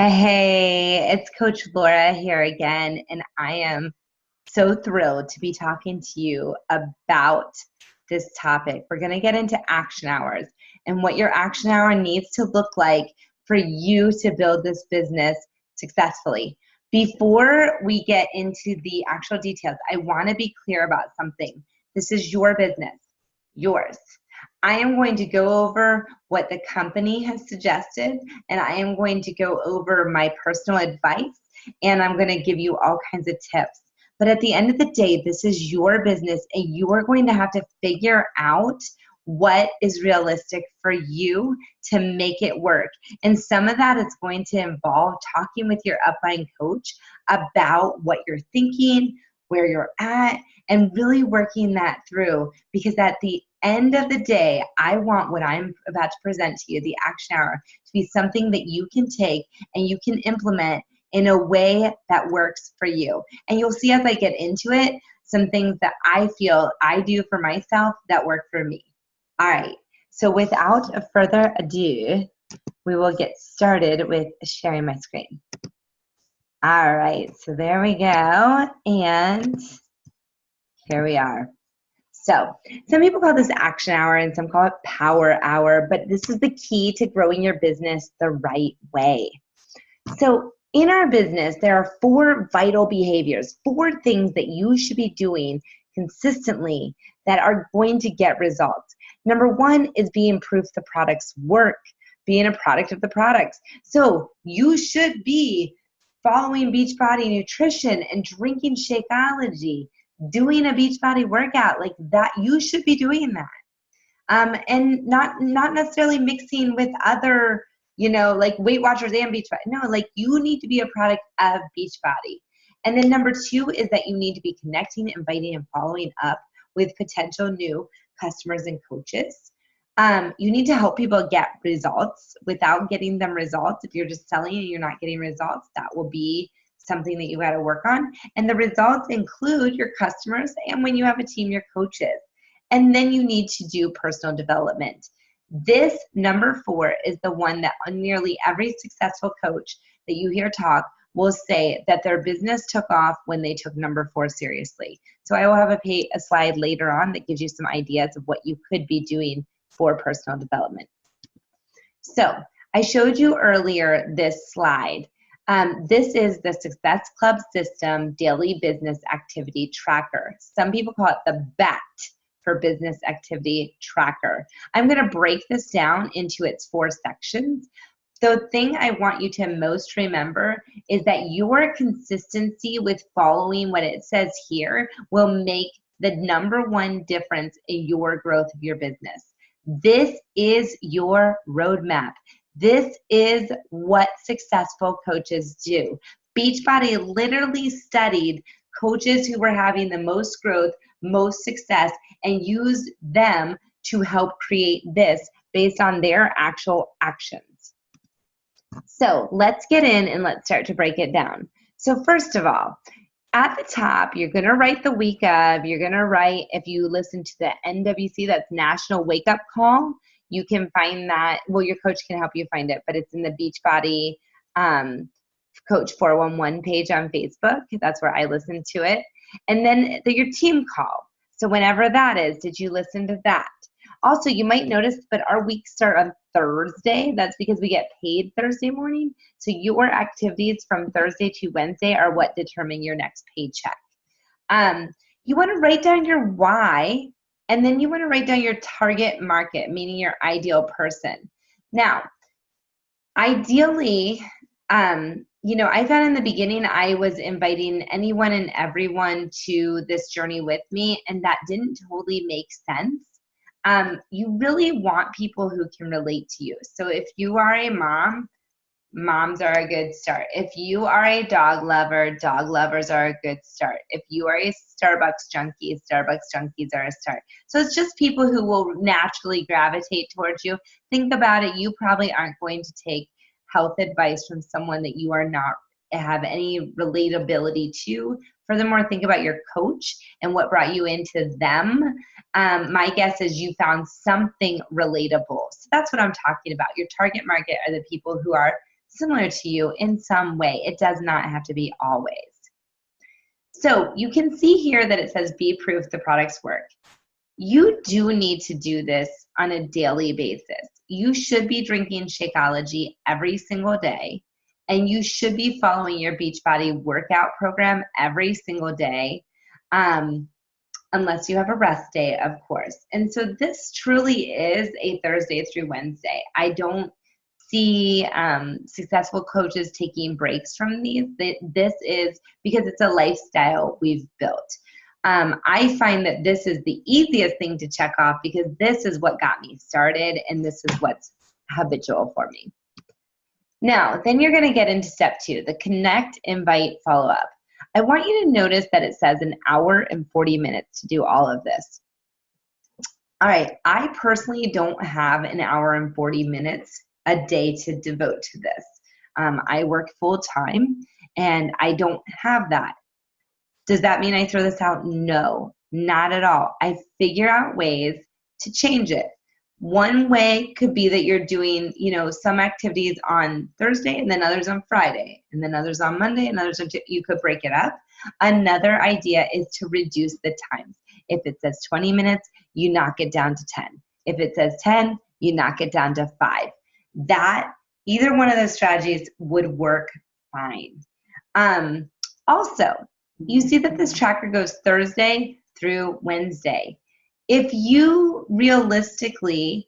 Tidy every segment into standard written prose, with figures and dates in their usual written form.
Hey, it's Coach Laura here again, and I am so thrilled to be talking to you about this topic. We're going to get into action hours and what your action hour needs to look like for you to build this business successfully. Before we get into the actual details, I want to be clear about something. This is your business, yours. I am going to go over what the company has suggested, and I am going to go over my personal advice, and I'm going to give you all kinds of tips. But at the end of the day, this is your business, and you are going to have to figure out what is realistic for you to make it work. And some of that is going to involve talking with your upline coach about what you're thinking, where you're at, and really working that through, because at the end of the day, I want what I'm about to present to you, the action hour, to be something that you can take and you can implement in a way that works for you. And you'll see as I get into it, some things that I feel I do for myself that work for me. All right, so without further ado, we will get started with sharing my screen. All right, so there we go, and here we are. So some people call this action hour and some call it power hour, but this is the key to growing your business the right way. So in our business, there are 4 vital behaviors, 4 things that you should be doing consistently that are going to get results. Number 1 is being proof the products work, being a product of the products. So you should be following Beachbody nutrition and drinking Shakeology, doing a Beachbody workout like that. You should be doing that, and not necessarily mixing with other, like Weight Watchers and Beachbody. No, like you need to be a product of Beachbody. And then number 2 is that you need to be connecting, inviting, and following up with potential new customers and coaches. You need to help people get results without getting them results. If you're just selling and you're not getting results, that will be something that you got to work on. And the results include your customers and when you have a team, your coaches. And then you need to do personal development. This number 4 is the one that nearly every successful coach that you hear talk will say that their business took off when they took number 4 seriously. So I will have a slide later on that gives you some ideas of what you could be doing for personal development. So I showed you earlier this slide. This is the Success Club System Daily Business Activity Tracker. Some people call it the BAT for Business Activity Tracker. I'm going to break this down into its 4 sections. The thing I want you to most remember is that your consistency with following what it says here will make the number 1 difference in your growth of your business. This is your roadmap. This is what successful coaches do. Beachbody literally studied coaches who were having the most growth, most success, and used them to help create this based on their actual actions. So let's get in and let's start to break it down. So first of all, at the top, you're going to write the week of, you're going to write, if you listen to the NWC, that's National Wake Up Call, you can find that, well, your coach can help you find it, but it's in the Beachbody Coach 411 page on Facebook. That's where I listen to it. And then your team call. So whenever that is, did you listen to that? Also, you might notice, but our weeks start on Thursday. That's because we get paid Thursday morning. So your activities from Thursday to Wednesday are what determine your next paycheck. You want to write down your why, and then you want to write down your target market, meaning your ideal person. Now, ideally, I found in the beginning I was inviting anyone and everyone to this journey with me, and that didn't totally make sense. You really want people who can relate to you. So if you are a mom, moms are a good start. If you are a dog lover, dog lovers are a good start. If you are a Starbucks junkie, Starbucks junkies are a start. So it's just people who will naturally gravitate towards you. Think about it. You probably aren't going to take health advice from someone that you are not have any relatability to. Furthermore, think about your coach and what brought you into them. My guess is you found something relatable. So that's what I'm talking about. Your target market are the people who are similar to you in some way. It does not have to be always. So you can see here that it says be proof the products work. You do need to do this on a daily basis. You should be drinking Shakeology every single day, and you should be following your Beachbody workout program every single day, unless you have a rest day, of course. And so this truly is a Thursday through Wednesday. I don't see successful coaches taking breaks from these. This is because it's a lifestyle we've built. I find that this is the easiest thing to check off because this is what got me started and this is what's habitual for me. Now, then you're going to get into step 2, the connect, invite, follow up. I want you to notice that it says an hour and 40 minutes to do all of this. All right, I personally don't have an hour and 40 minutes a day to devote to this. I work full time and I don't have that. Does that mean I throw this out? No, not at all. I figure out ways to change it. One way could be that you're doing, some activities on Thursday and then others on Friday and then others on Monday and others on you could break it up. Another idea is to reduce the times. If it says 20 minutes, you knock it down to 10. If it says 10, you knock it down to 5. Either one of those strategies would work fine. Also, you see that this tracker goes Thursday through Wednesday. If you realistically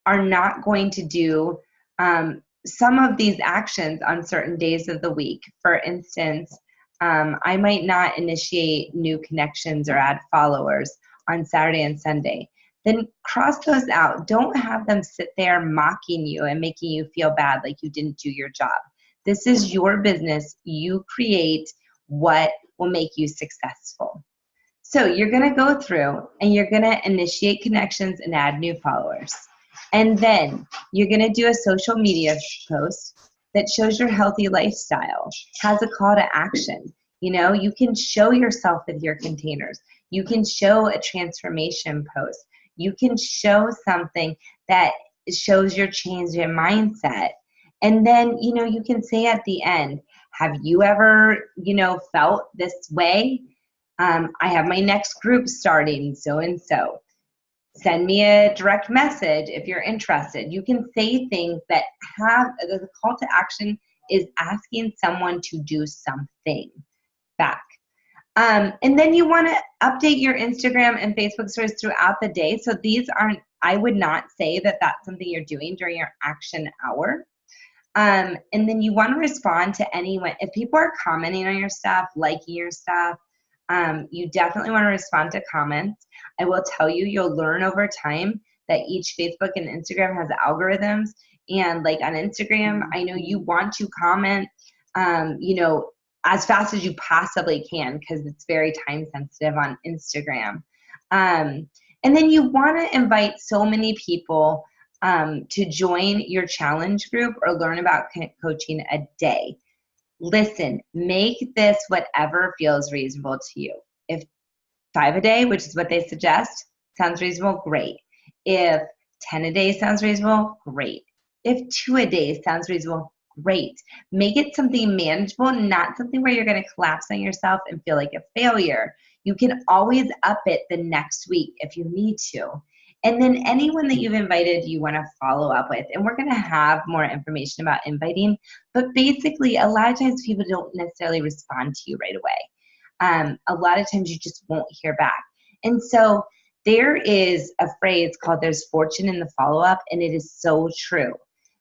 are not going to do some of these actions on certain days of the week, for instance, I might not initiate new connections or add followers on Saturday and Sunday, then cross those out. Don't have them sit there mocking you and making you feel bad like you didn't do your job. This is your business. You create what will make you successful. So you're going to go through and you're going to initiate connections and add new followers. And then you're going to do a social media post that shows your healthy lifestyle, has a call to action. You can show yourself with your containers. You can show a transformation post. You can show something that shows your change in mindset. And then, you can say at the end, have you ever, felt this way? I have my next group starting so-and-so. Send me a direct message if you're interested. You can say things that have the call to action is asking someone to do something back. And then you want to update your Instagram and Facebook stories throughout the day. So I would not say that that's something you're doing during your action hour. And then you want to respond to anyone. If people are commenting on your stuff, liking your stuff, you definitely want to respond to comments. I will tell you, you'll learn over time that each Facebook and Instagram has algorithms. And like on Instagram, I know you want to comment, as fast as you possibly can because it's very time sensitive on Instagram. And then you want to invite so many people to join your challenge group or learn about coaching a day. Listen, make this whatever feels reasonable to you. If 5 a day, which is what they suggest, sounds reasonable, great. If 10 a day sounds reasonable, great. If 2 a day sounds reasonable, great. Make it something manageable, not something where you're going to collapse on yourself and feel like a failure. You can always up it the next week if you need to. And then anyone that you've invited, you want to follow up with. And we're going to have more information about inviting. But basically, a lot of times people don't necessarily respond to you right away. A lot of times you just won't hear back. And so there is a phrase called there's fortune in the follow-up, and it is so true.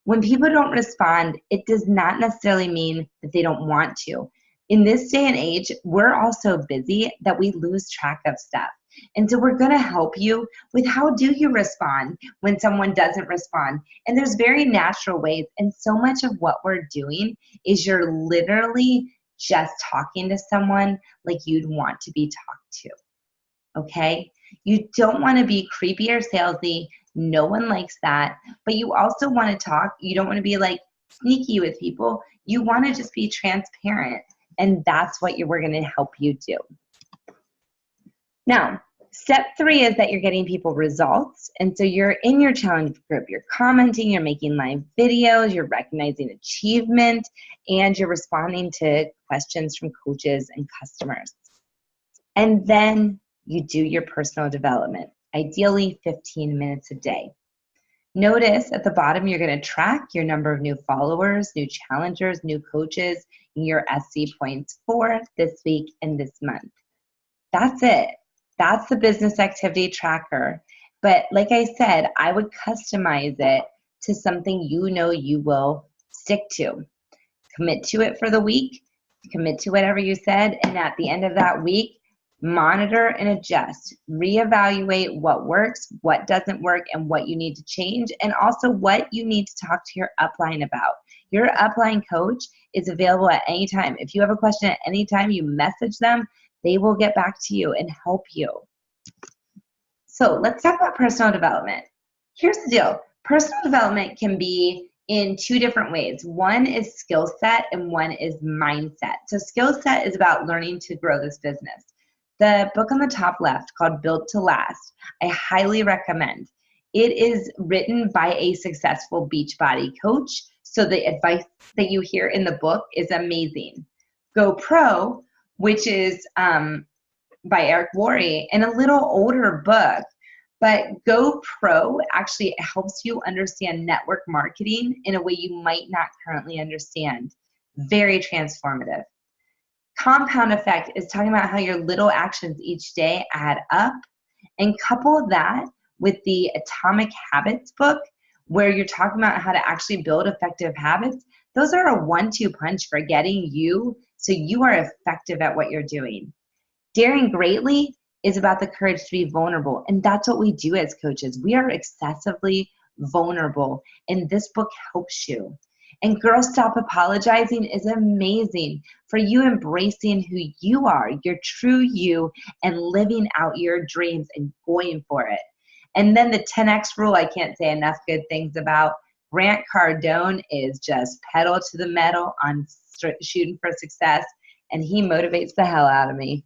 When people don't respond, it does not necessarily mean that they don't want to. In this day and age, we're all so busy that we lose track of stuff. And so we're going to help you with how do you respond when someone doesn't respond. And there's very natural ways. And so much of what we're doing is you're literally just talking to someone like you'd want to be talked to. Okay? You don't want to be creepy or salesy. No one likes that. But you also want to talk. You don't want to be like sneaky with people. You want to just be transparent. And that's what we're going to help you do. Now, Step 3 is that you're getting people results. And so you're in your challenge group, you're commenting, you're making live videos, you're recognizing achievement, and you're responding to questions from coaches and customers. And then you do your personal development, ideally 15 minutes a day. Notice at the bottom, you're going to track your number of new followers, new challengers, new coaches, and your SC points for this week and this month. That's it. That's the business activity tracker. But like I said, I would customize it to something you know you will stick to. Commit to it for the week, commit to whatever you said, and at the end of that week, monitor and adjust. Reevaluate what works, what doesn't work, and what you need to change, and also what you need to talk to your upline about. Your upline coach is available at any time. If you have a question at any time, you message them, they will get back to you and help you. So let's talk about personal development. Here's the deal. Personal development can be in two different ways. One is skill set and one is mindset. So skill set is about learning to grow this business. The book on the top left called Built to Last, I highly recommend. It is written by a successful Beachbody coach, so the advice that you hear in the book is amazing. Go Pro, which is by Eric Worre, and a little older book, but Go Pro actually helps you understand network marketing in a way you might not currently understand. Very transformative. Compound Effect is talking about how your little actions each day add up, and couple that with the Atomic Habits book, where you're talking about how to actually build effective habits. Those are a 1-2 punch for getting you so you are effective at what you're doing. Daring Greatly is about the courage to be vulnerable, and that's what we do as coaches. We are excessively vulnerable, and this book helps you. And Girl Stop Apologizing is amazing for you embracing who you are, your true you, and living out your dreams and going for it. And then the 10X rule, I can't say enough good things about. Grant Cardone is just pedal to the metal on shooting for success, and he motivates the hell out of me.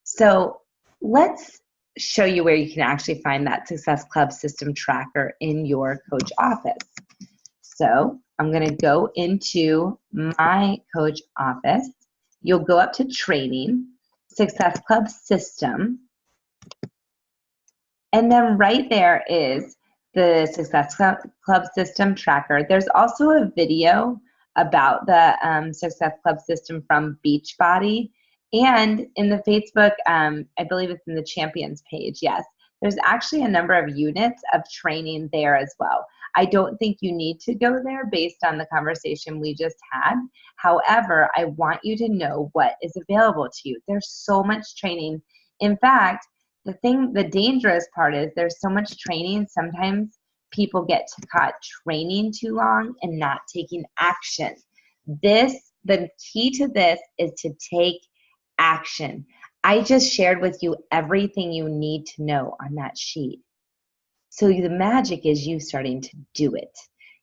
So let's show you where you can actually find that Success Club system tracker in your coach office. So I'm going to go into my coach office. You'll go up to Training, Success Club System, and then right there is the Success Club System tracker. There's also a video about the Success Club system from Beachbody, and in the Facebook, I believe it's in the Champions page, yes. There's actually a number of units of training there as well. I don't think you need to go there based on the conversation we just had. However, I want you to know what is available to you. There's so much training. In fact, the dangerous part is there's so much training, sometimes people get caught training too long and not taking action. The key to this is to take action. I just shared with you everything you need to know on that sheet. So the magic is you starting to do it.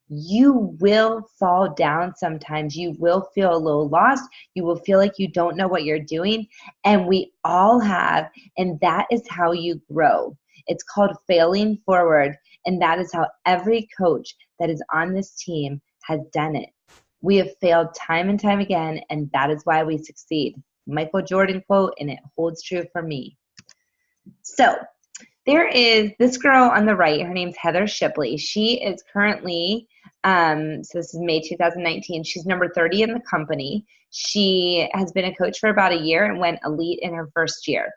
You will fall down sometimes. You will feel a little lost. You will feel like you don't know what you're doing. And we all have, and that is how you grow. It's called failing forward. And that is how every coach that is on this team has done it. We have failed time and time again, and that is why we succeed. Michael Jordan quote, and it holds true for me. So there is this girl on the right. Her name's Heather Shipley. She is currently, so this is May 2019. She's number 30 in the company. She has been a coach for about a year and went elite in her first year.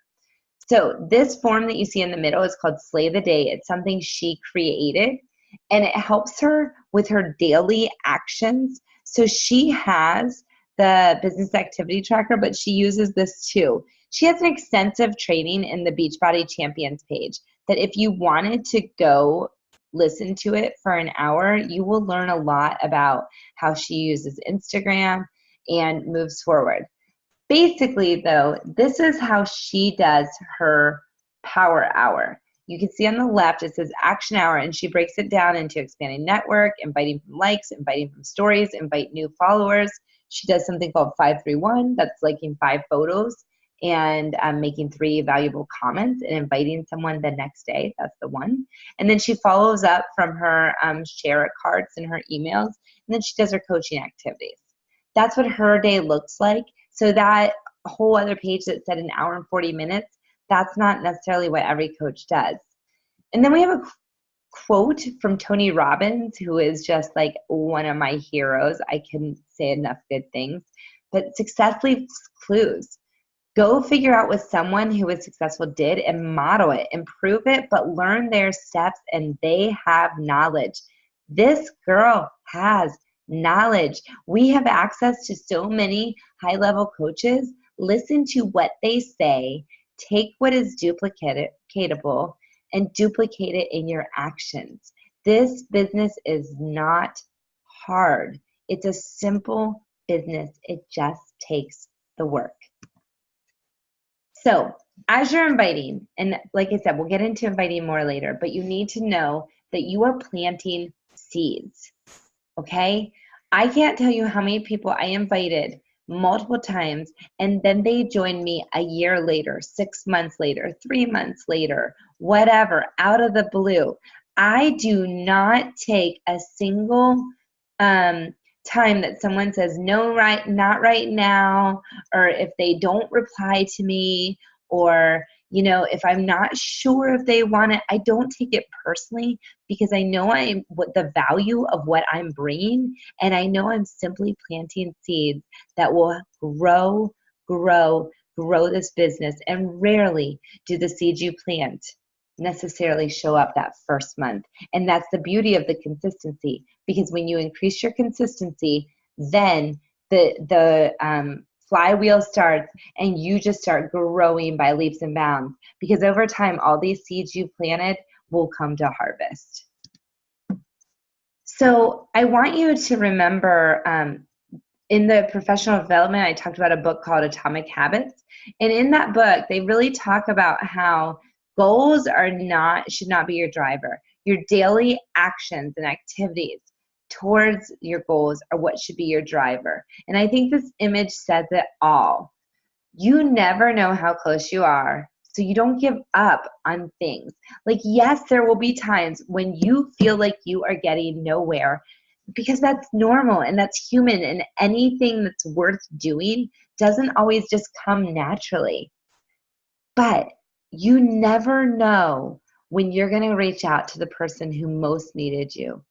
So this form that you see in the middle is called Slay the Day. It's something she created, and it helps her with her daily actions. So she has the business activity tracker, but she uses this too. She has an extensive training in the Beachbody Champions page that if you wanted to go listen to it for an hour, you will learn a lot about how she uses Instagram and moves forward. Basically, though, this is how she does her power hour. You can see on the left, it says action hour, and she breaks it down into expanding network, inviting from likes, inviting from stories, invite new followers. She does something called 531, that's liking 5 photos, and making 3 valuable comments and inviting someone the next day. That's the one. And then she follows up from her share it cards and her emails, and then she does her coaching activities. That's what her day looks like. So that whole other page that said an hour and 40 minutes, that's not necessarily what every coach does. And then we have a quote from Tony Robbins, who is just like one of my heroes. I couldn't say enough good things. But success leaves clues. Go figure out what someone who was successful did and model it, improve it, but learn their steps, and they have knowledge. This girl has knowledge. We have access to so many high-level coaches. Listen to what they say, take what is duplicatable, and duplicate it in your actions. This business is not hard. It's a simple business. It just takes the work. So as you're inviting, and like I said, we'll get into inviting more later, but you need to know that you are planting seeds, okay? I can't tell you how many people I invited multiple times, and then they joined me a year later, 6 months later, 3 months later, whatever, out of the blue. I do not take a single time that someone says no, not right now, or if they don't reply to me, or if I'm not sure if they want it, I don't take it personally, because I know what the value of what I'm bringing, and I know I'm simply planting seeds that will grow this business. And rarely do the seeds you plant necessarily show up that first month. And that's the beauty of the consistency, because when you increase your consistency, then the flywheel starts, and you just start growing by leaps and bounds, because over time all these seeds you planted will come to harvest. So I want you to remember, in the professional development, I talked about a book called Atomic Habits, and in that book they really talk about how goals should not be your driver. Your daily actions and activities towards your goals are what should be your driver. And I think this image says it all. You never know how close you are, so you don't give up on things. Like, yes, there will be times when you feel like you are getting nowhere, because that's normal and that's human, and anything that's worth doing doesn't always just come naturally. But you never know when you're going to reach out to the person who most needed you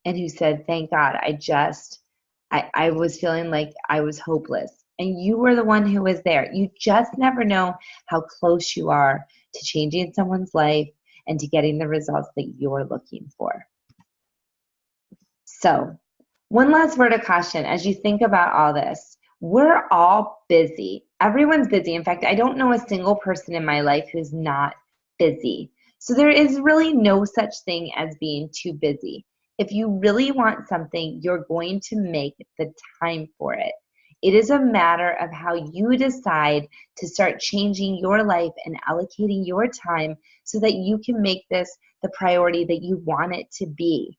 and who said, thank God, I was feeling like I was hopeless. And you were the one who was there. You just never know how close you are to changing someone's life and to getting the results that you're looking for. So, one last word of caution as you think about all this. We're all busy. Everyone's busy. In fact, I don't know a single person in my life who's not busy. So there is really no such thing as being too busy. If you really want something, you're going to make the time for it. It is a matter of how you decide to start changing your life and allocating your time so that you can make this the priority that you want it to be.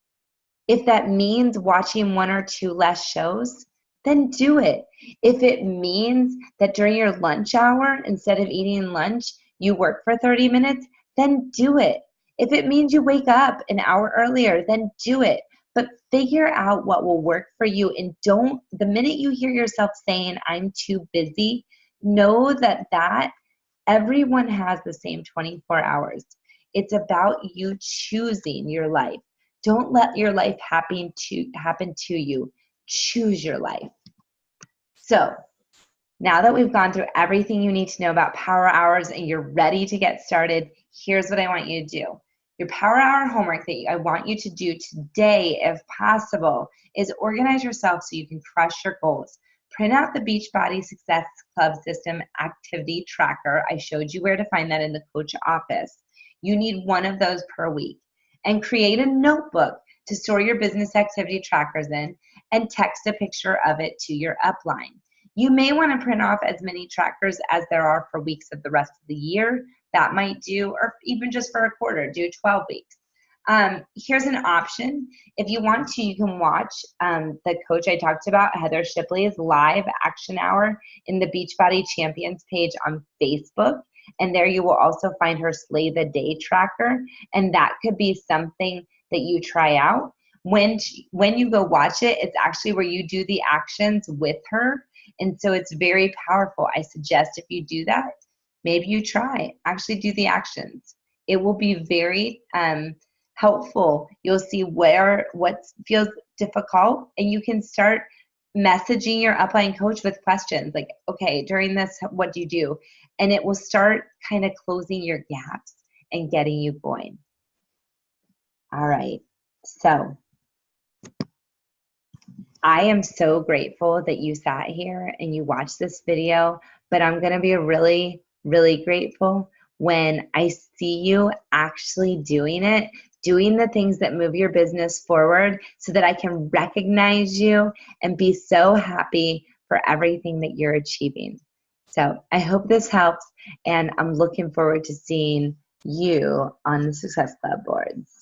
If that means watching 1 or 2 less shows, then do it. If it means that during your lunch hour, instead of eating lunch, you work for 30 minutes, then do it. If it means you wake up an hour earlier, then do it. But figure out what will work for you, and the minute you hear yourself saying, I'm too busy, know that everyone has the same 24 hours. It's about you choosing your life. Don't let your life happen to you. Choose your life. So now that we've gone through everything you need to know about Power Hours and you're ready to get started, here's what I want you to do. Your Power Hour homework that I want you to do today, if possible, is organize yourself so you can crush your goals. Print out the Beachbody Success Club System activity tracker. I showed you where to find that in the coach office. You need one of those per week. And create a notebook to store your business activity trackers in, and text a picture of it to your upline. You may want to print off as many trackers as there are for weeks of the rest of the year. That might do, or even just for a quarter, do 12 weeks. Here's an option. If you want to, you can watch the coach I talked about, Heather Shipley's live action hour in the Beachbody Champions page on Facebook. And there you will also find her Slay the Day tracker. And that could be something that you try out. When you go watch it, it's actually where you do the actions with her. And so it's very powerful. I suggest if you do that, maybe you try, actually do the actions. It will be very helpful. You'll see what feels difficult, and you can start messaging your upline coach with questions like, okay, during this, what do you do? And it will start kind of closing your gaps and getting you going. All right. So I am so grateful that you sat here and you watched this video, but I'm going to be really, really grateful when I see you actually doing it, doing the things that move your business forward so that I can recognize you and be so happy for everything that you're achieving. So I hope this helps, and I'm looking forward to seeing you on the Success Club boards.